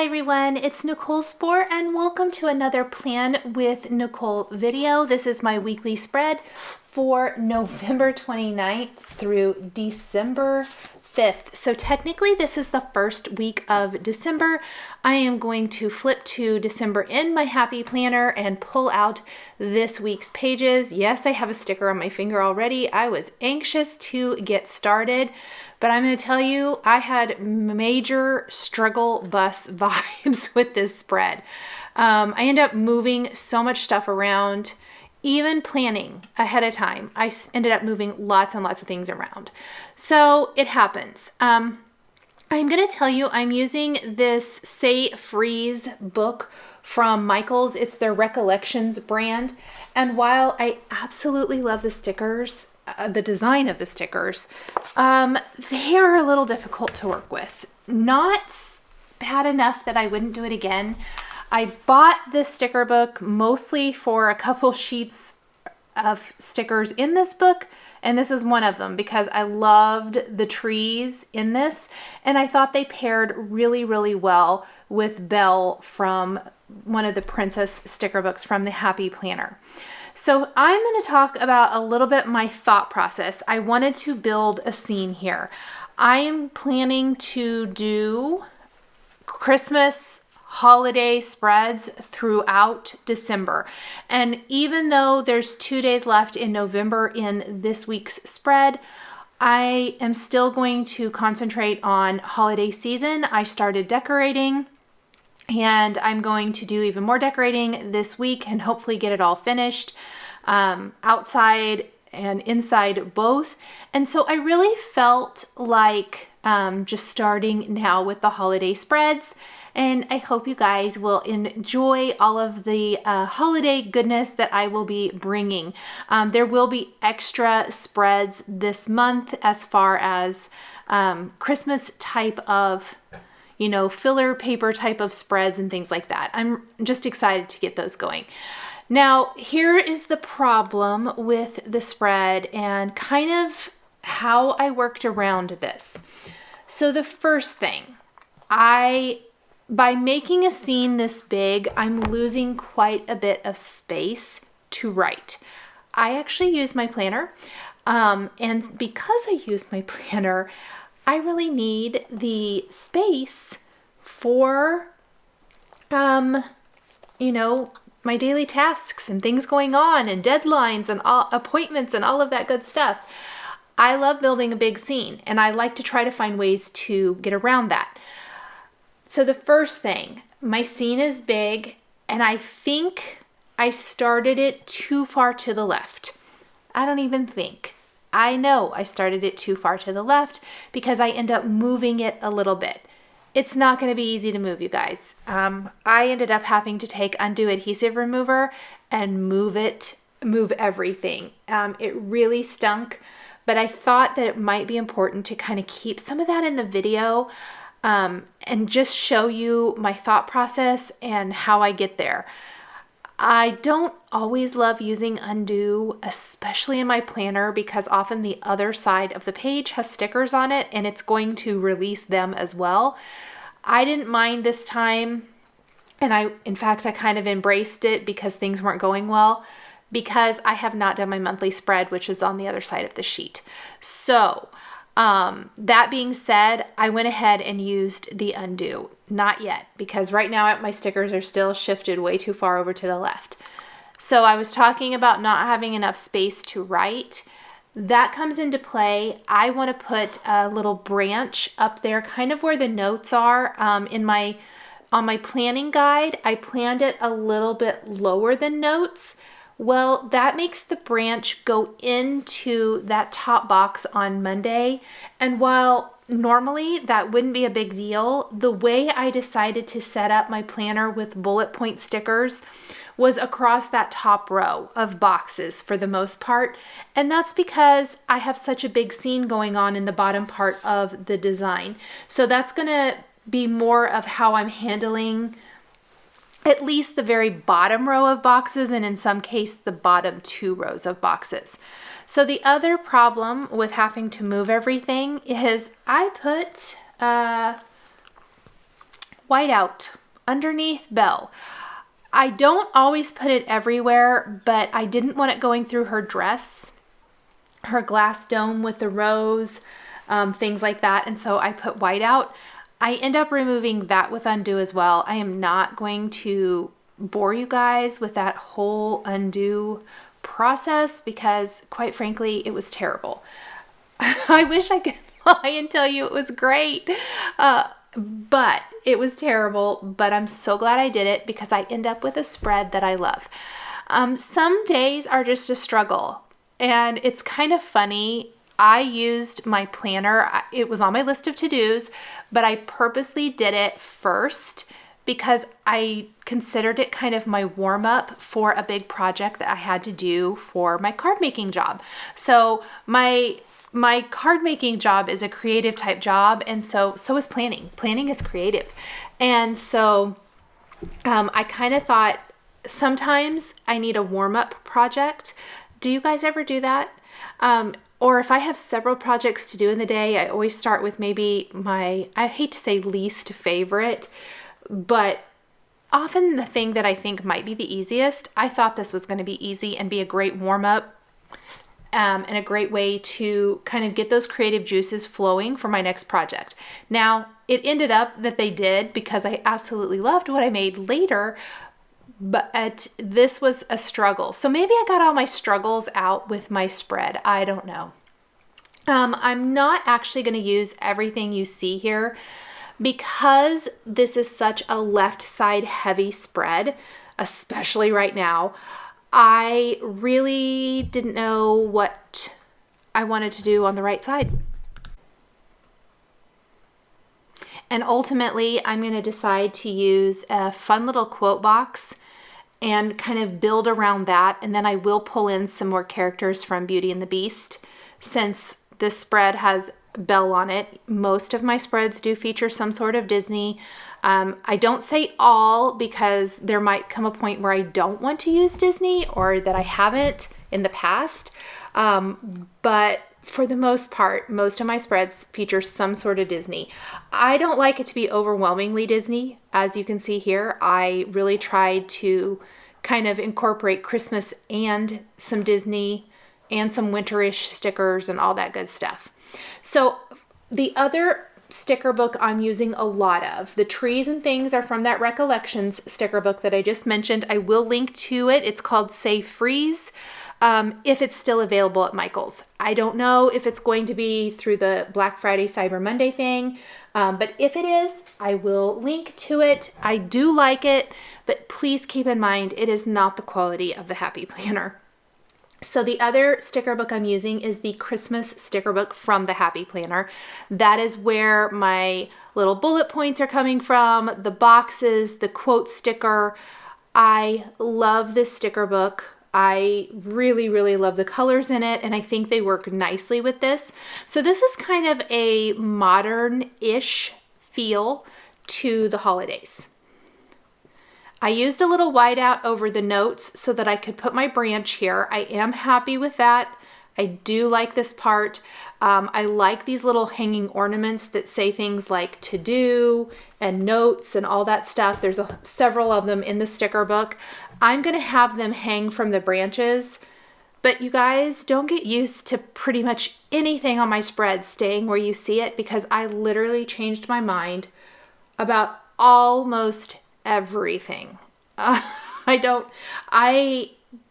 Hi everyone, it's Nicole Spohr and welcome to another Plan with Nicole video. This is my weekly spread for November 29th through December 5th. So technically this is the first week of December. I am going to flip to December in my Happy Planner and pull out this week's pages. Yes, I have a sticker on my finger already. I was anxious to get started, but I'm going to tell you, I had major struggle bus vibes with this spread. I ended up moving so much stuff around. Even planning ahead of time, I ended up moving lots and lots of things around. So it happens. I'm going to tell you, I'm using this Say Freeze book from Nichol. It's their Recollections brand. And while I absolutely love the stickers, the design of the stickers, they are a little difficult to work with. Not bad enough that I wouldn't do it again. I bought this sticker book mostly for a couple sheets of stickers in this book, and this is one of them because I loved the trees in this, and I thought they paired really, really well with Belle from one of the princess sticker books from the Happy Planner. So I'm going to talk about a little bit my thought process. I wanted to build a scene here. I am planning to do Christmas holiday spreads throughout December. And even though there's 2 days left in November in this week's spread, I am still going to concentrate on holiday season. I started decorating and I'm going to do even more decorating this week and hopefully get it all finished, outside and inside both. And so I really felt like just starting now with the holiday spreads. And I hope you guys will enjoy all of the holiday goodness that I will be bringing. There will be extra spreads this month as far as Christmas type of, filler paper type of spreads and things like that. I'm just excited to get those going. Now, here is the problem with the spread and kind of how I worked around this. So the first thing, by making a scene this big, I'm losing quite a bit of space to write. I actually use my planner, and because I use my planner, I really need the space for, my daily tasks and things going on and deadlines and appointments and all of that good stuff. I love building a big scene, and I like to try to find ways to get around that. So the first thing, my scene is big, and I think I started it too far to the left. I don't even think. I know I started it too far to the left because I end up moving it a little bit. It's not going to be easy to move, you guys. I ended up having to take undo adhesive remover and move everything. It really stunk, but I thought that it might be important to kind of keep some of that in the video, and just show you my thought process and how I get there. I don't always love using undo, especially in my planner, because often the other side of the page has stickers on it and it's going to release them as well. I didn't mind this time, and in fact, I kind of embraced it because things weren't going well, because I have not done my monthly spread, which is on the other side of the sheet. So that being said, I went ahead and used the undo. Not yet, because right now my stickers are still shifted way too far over to the left. So I was talking about not having enough space to write. That comes into play. I want to put a little branch up there, kind of where the notes are. On my planning guide, I planned it a little bit lower than notes. Well, that makes the branch go into that top box on Monday. And while normally that wouldn't be a big deal, the way I decided to set up my planner with bullet point stickers was across that top row of boxes for the most part. And that's because I have such a big scene going on in the bottom part of the design. So that's going to be more of how I'm handling at least the very bottom row of boxes, and in some case the bottom 2 rows of boxes. So the other problem with having to move everything is I put whiteout underneath Belle. I don't always put it everywhere, but I didn't want it going through her dress, her glass dome with the rose, things like that. And so I put whiteout. I end up removing that with undo as well. I am not going to bore you guys with that whole undo process because, quite frankly, it was terrible. I wish I could lie and tell you it was great, but it was terrible. But I'm so glad I did it because I end up with a spread that I love. Some days are just a struggle, and it's kind of funny. I used my planner. It was on my list of to-dos, but I purposely did it first because I considered it kind of my warm-up for a big project that I had to do for my card making job. So my card making job is a creative type job, and so is planning. Planning is creative. And so I kind of thought sometimes I need a warm-up project. Do you guys ever do that? Or if I have several projects to do in the day, I always start with maybe I hate to say least favorite, but often the thing that I think might be the easiest. I thought this was going to be easy and be a great warm-up and a great way to kind of get those creative juices flowing for my next project. Now, it ended up that they did because I absolutely loved what I made later, but this was a struggle. So maybe I got all my struggles out with my spread. I don't know. I'm not actually going to use everything you see here because this is such a left side heavy spread, especially right now. I really didn't know what I wanted to do on the right side. And ultimately, I'm going to decide to use a fun little quote box and kind of build around that. And then I will pull in some more characters from Beauty and the Beast. Since this spread has Belle on it, most of my spreads do feature some sort of Disney. I don't say all because there might come a point where I don't want to use Disney or that I haven't in the past. But for the most part, most of my spreads feature some sort of Disney. I don't like it to be overwhelmingly Disney. As you can see here, I really tried to kind of incorporate Christmas and some Disney and some winterish stickers and all that good stuff. So the other sticker book I'm using a lot of, the trees and things, are from that Recollections sticker book that I just mentioned. I will link to it. It's called Save Freeze. If it's still available at Michael's. I don't know if it's going to be through the Black Friday, Cyber Monday thing, but if it is, I will link to it. I do like it, but please keep in mind, it is not the quality of the Happy Planner. So the other sticker book I'm using is the Christmas sticker book from the Happy Planner. That is where my little bullet points are coming from, the boxes, the quote sticker. I love this sticker book. I really, really love the colors in it, and I think they work nicely with this. So this is kind of a modern-ish feel to the holidays. I used a little whiteout over the notes so that I could put my branch here. I am happy with that. I do like this part. I like these little hanging ornaments that say things like to do and notes and all that stuff. There's several of them in the sticker book. I'm going to have them hang from the branches, but you guys don't get used to pretty much anything on my spread staying where you see it because I literally changed my mind about almost everything. I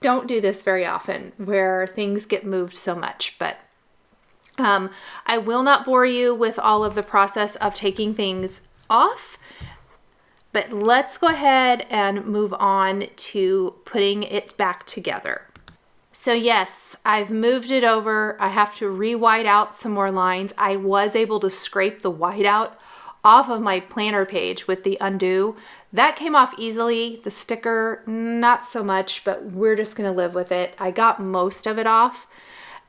don't do this very often where things get moved so much, but I will not bore you with all of the process of taking things off, but let's go ahead and move on to putting it back together. So yes, I've moved it over. I have to re-white out some more lines. I was able to scrape the whiteout off of my planner page with the undo. That came off easily. The sticker, not so much, but we're just gonna live with it. I got most of it off,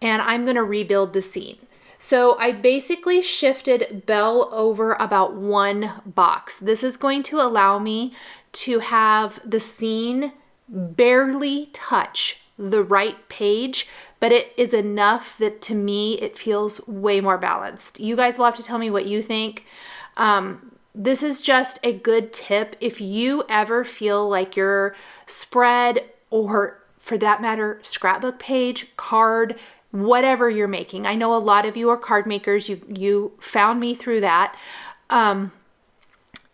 and I'm gonna rebuild the scene. So I basically shifted Belle over about one box. This is going to allow me to have the scene barely touch the right page, but it is enough that to me, it feels way more balanced. You guys will have to tell me what you think. this is just a good tip. If you ever feel like your spread, or for that matter, scrapbook page, card, whatever you're making. I know a lot of you are card makers. You found me through that.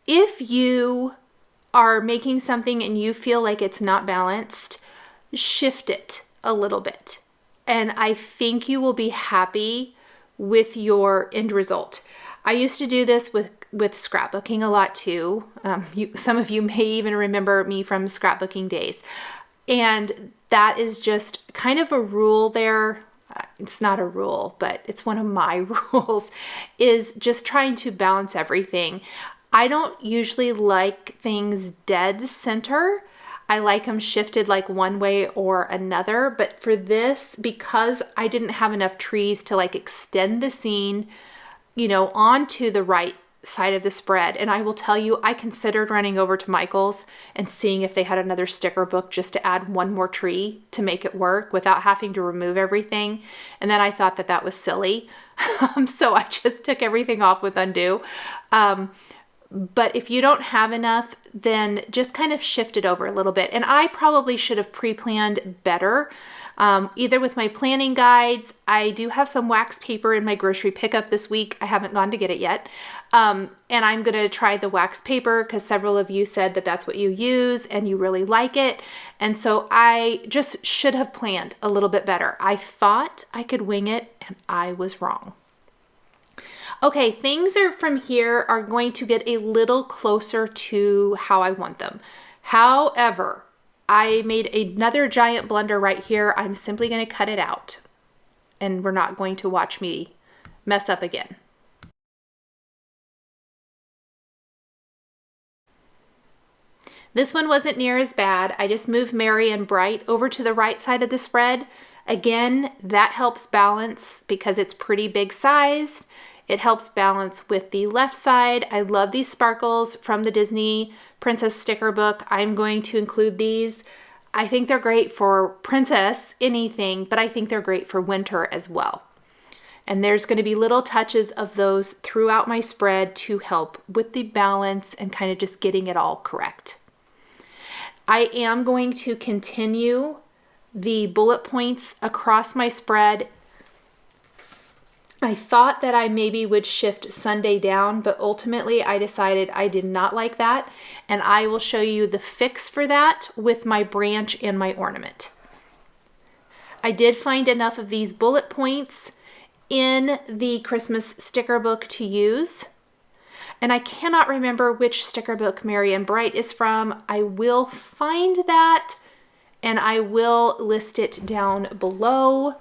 If you are making something and you feel like it's not balanced, shift it a little bit. And I think you will be happy with your end result. I used to do this with scrapbooking a lot too. Some of you may even remember me from scrapbooking days. And that is just kind of a rule there. It's not a rule, but it's one of my rules, is just trying to balance everything. I don't usually like things dead center. I like them shifted like one way or another. But for this, because I didn't have enough trees to like extend the scene, onto the right side of the spread. And I will tell you, I considered running over to Michael's and seeing if they had another sticker book just to add one more tree to make it work without having to remove everything. And then I thought that was silly. So I just took everything off with undo. But if you don't have enough, then just kind of shift it over a little bit. And I probably should have pre-planned better, either with my planning guides. I do have some wax paper in my grocery pickup this week. I haven't gone to get it yet. And I'm going to try the wax paper because several of you said that that's what you use and you really like it. And so I just should have planned a little bit better. I thought I could wing it and I was wrong. Okay, things from here are going to get a little closer to how I want them. However, I made another giant blunder right here. I'm simply going to cut it out and we're not going to watch me mess up again. This one wasn't near as bad. I just moved Merry and Bright over to the right side of the spread. Again, that helps balance because it's pretty big size. It helps balance with the left side. I love these sparkles from the Disney Princess sticker book. I'm going to include these. I think they're great for princess, anything, but I think they're great for winter as well. And there's going to be little touches of those throughout my spread to help with the balance and kind of just getting it all correct. I am going to continue the bullet points across my spread. I thought that I maybe would shift Sunday down, but ultimately I decided I did not like that. And I will show you the fix for that with my branch and my ornament. I did find enough of these bullet points in the Christmas sticker book to use. And I cannot remember which sticker book Merry and Bright is from. I will find that and I will list it down below.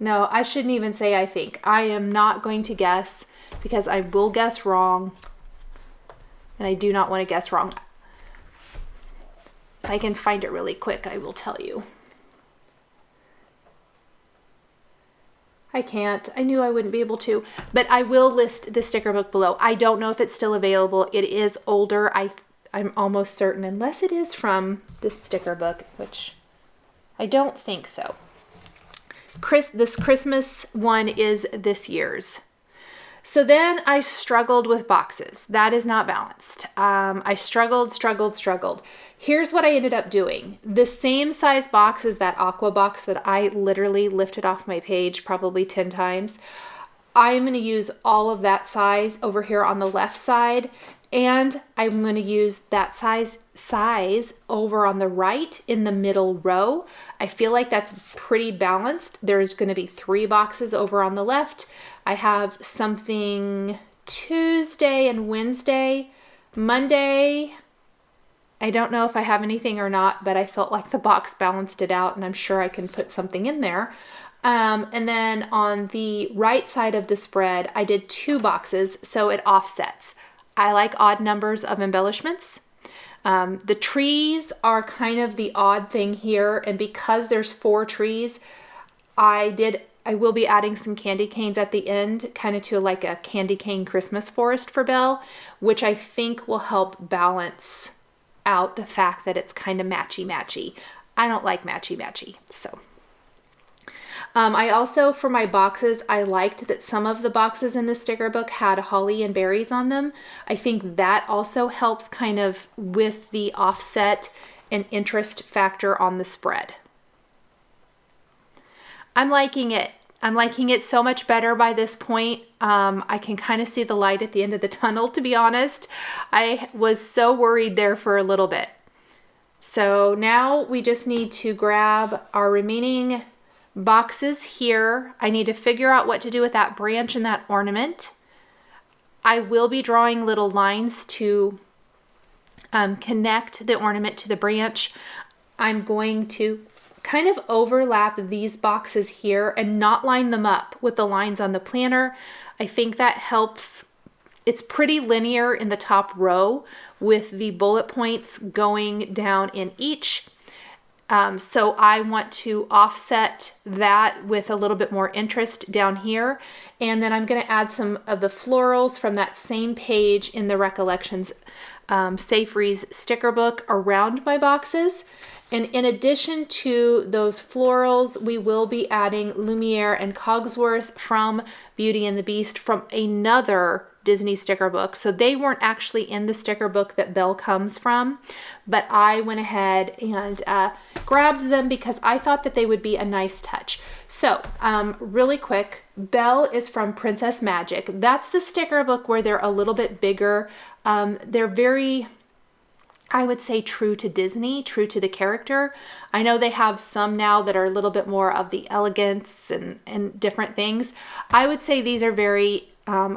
No, I shouldn't even say I think. I am not going to guess because I will guess wrong. And I do not want to guess wrong. If I can find it really quick, I will tell you. I can't. I knew I wouldn't be able to, but I will list the sticker book below. I don't know if it's still available. It is older. I'm almost certain, unless it is from this sticker book, which I don't think so. This Christmas one is this year's. So then I struggled with boxes. That is not balanced. I struggled. Here's what I ended up doing. The same size box as that aqua box that I literally lifted off my page probably 10 times. I'm going to use all of that size over here on the left side. And I'm going to use that size over on the right in the middle row. I feel like that's pretty balanced. There's going to be 3 boxes over on the left. I have something Tuesday and Wednesday. Monday, I don't know if I have anything or not, but I felt like the box balanced it out and I'm sure I can put something in there. And then on the right side of the spread, I did 2 boxes, so it offsets. I like odd numbers of embellishments. The trees are kind of the odd thing here. And because there's 4 trees, I will be adding some candy canes at the end, kind of to like a candy cane Christmas forest for Belle, which I think will help balance out the fact that it's kind of matchy-matchy. I don't like matchy-matchy, so. I also, for my boxes, I liked that some of the boxes in the sticker book had holly and berries on them. I think that also helps kind of with the offset and interest factor on the spread. I'm liking it. I'm liking it so much better by this point. I can kind of see the light at the end of the tunnel, to be honest. I was so worried there for a little bit. So now we just need to grab our remaining boxes here. I need to figure out what to do with that branch and that ornament. I will be drawing little lines to connect the ornament to the branch. I'm going to kind of overlap these boxes here and not line them up with the lines on the planner. I think that helps. It's pretty linear in the top row with the bullet points going down in each. So I want to offset that with a little bit more interest down here. And then I'm going to add some of the florals from that same page in the Recollections Saferies sticker book around my boxes. And in addition to those florals, we will be adding Lumiere and Cogsworth from Beauty and the Beast from another Disney sticker book. So they weren't actually in the sticker book that Belle comes from, but I went ahead and grabbed them because I thought that they would be a nice touch. So really quick, Belle is from Princess Magic. That's the sticker book where they're a little bit bigger. They're very, I would say, true to Disney, true to the character. I know they have some now that are a little bit more of the elegance and different things. I would say these are very, I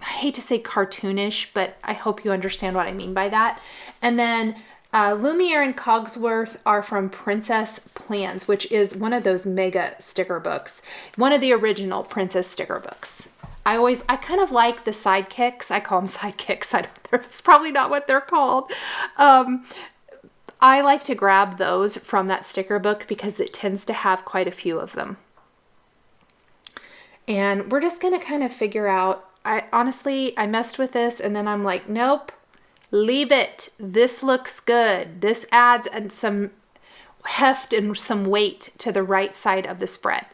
hate to say cartoonish, but I hope you understand what I mean by that. And then Lumiere and Cogsworth are from Princess Plans, which is one of those mega sticker books, one of the original princess sticker books. I kind of like the sidekicks. I call them sidekicks. It's probably not what they're called. I like to grab those from that sticker book because it tends to have quite a few of them. And we're just going to kind of figure out, honestly, I messed with this and then I'm like, nope, leave it. This looks good. This adds some heft and some weight to the right side of the spread.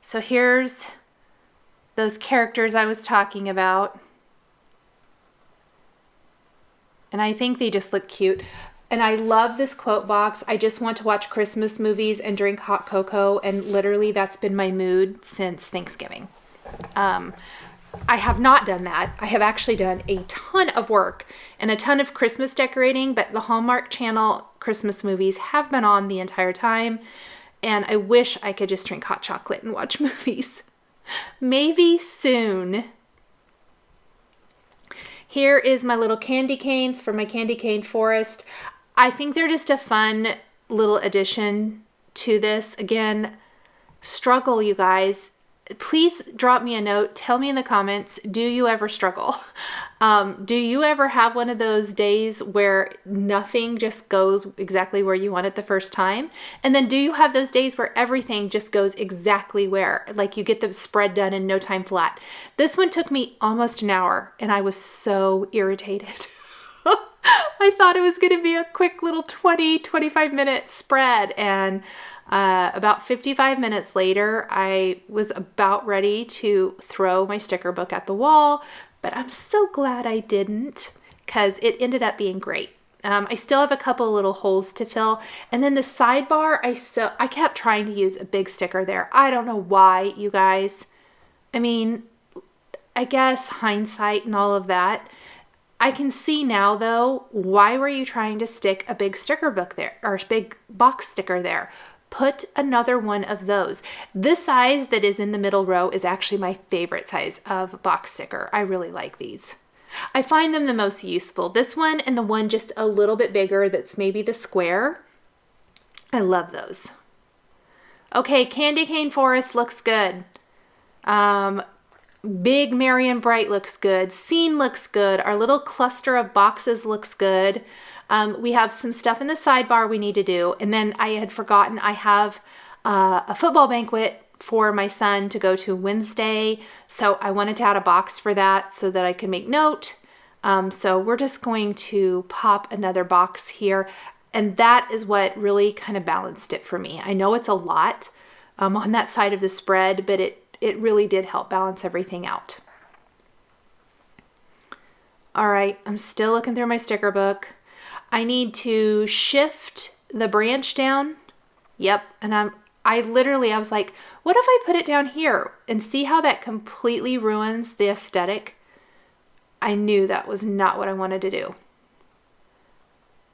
So here's those characters I was talking about. And I think they just look cute. And I love this quote box. I just want to watch Christmas movies and drink hot cocoa. And literally that's been my mood since Thanksgiving. I have not done that. I have actually done a ton of work and a ton of Christmas decorating, but the Hallmark Channel Christmas movies have been on the entire time. And I wish I could just drink hot chocolate and watch movies. Maybe soon. Here is my little candy canes for my candy cane forest. I think they're just a fun little addition to this. Again, struggle, you guys. Please drop me a note. Tell me in the comments, do you ever struggle? Do you ever have one of those days where nothing just goes exactly where you want it the first time? And then do you have those days where everything just goes exactly where, like you get the spread done in no time flat? This one took me almost an hour and I was so irritated. I thought it was going to be a quick little 25 minute spread, and about 55 minutes later, I was about ready to throw my sticker book at the wall, but I'm so glad I didn't because it ended up being great. I still have a couple little holes to fill. And then the sidebar, I kept trying to use a big sticker there. I don't know why, you guys. I mean, I guess hindsight and all of that. I can see now, though, why were you trying to stick a big sticker book there or a big box sticker there? Put another one of those. This size that is in the middle row is actually my favorite size of box sticker. I really like these. I find them the most useful. This one and the one just a little bit bigger that's maybe the square. I love those. Okay, Candy Cane Forest looks good. Big Marion Bright looks good. Scene looks good. Our little cluster of boxes looks good. We have some stuff in the sidebar we need to do. And then I had forgotten I have a football banquet for my son to go to Wednesday. So I wanted to add a box for that so that I could make note. So we're just going to pop another box here. And that is what really kind of balanced it for me. I know it's a lot on that side of the spread, but it really did help balance everything out. All right, I'm still looking through my sticker book. I need to shift the branch down. Yep, and I was like, what if I put it down here? And see how that completely ruins the aesthetic? I knew that was not what I wanted to do.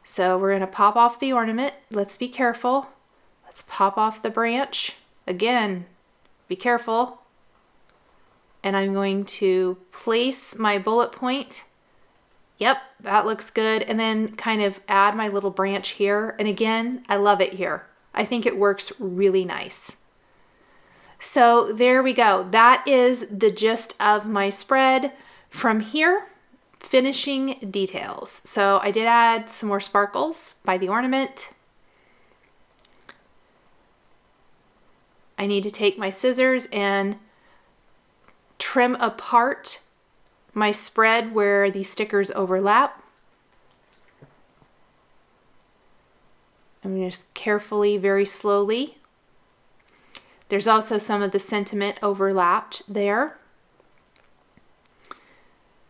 So we're gonna pop off the ornament. Let's be careful. Let's pop off the branch. Again, be careful. And I'm going to place my bullet point. Yep, that looks good. And then kind of add my little branch here. And again, I love it here. I think it works really nice. So there we go. That is the gist of my spread. From here, finishing details. So I did add some more sparkles by the ornament. I need to take my scissors and trim apart my spread where the stickers overlap. I'm just carefully, very slowly. There's also some of the sentiment overlapped there.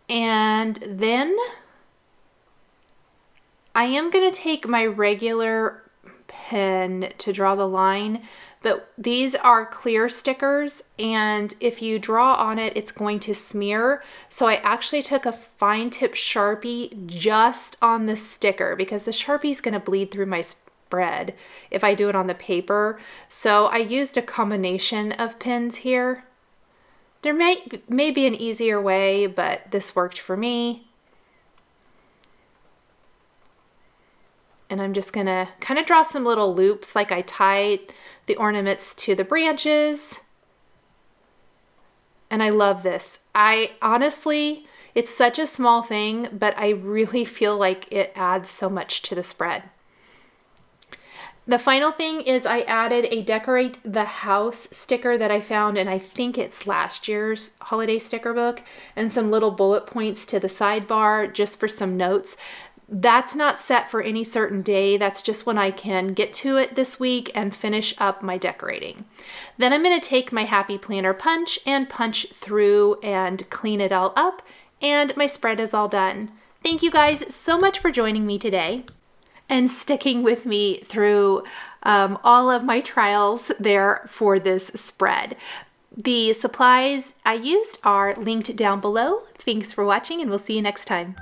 And then I am going to take my regular pen to draw the line, but these are clear stickers, and if you draw on it, it's going to smear. So I actually took a fine tip Sharpie just on the sticker because the Sharpie is going to bleed through my spread if I do it on the paper. So I used a combination of pens here. There may be an easier way, but this worked for me. And I'm just gonna kind of draw some little loops like I tied the ornaments to the branches. And I love this. I honestly, it's such a small thing, but I really feel like it adds so much to the spread. The final thing is I added a decorate the house sticker that I found, and I think it's last year's holiday sticker book, and some little bullet points to the sidebar just for some notes. That's not set for any certain day. That's just when I can get to it this week and finish up my decorating. Then I'm going to take my Happy Planner punch and punch through and clean it all up, and my spread is all done. Thank you guys so much for joining me today and sticking with me through all of my trials there for this spread. The supplies I used are linked down below. Thanks for watching, and we'll see you next time.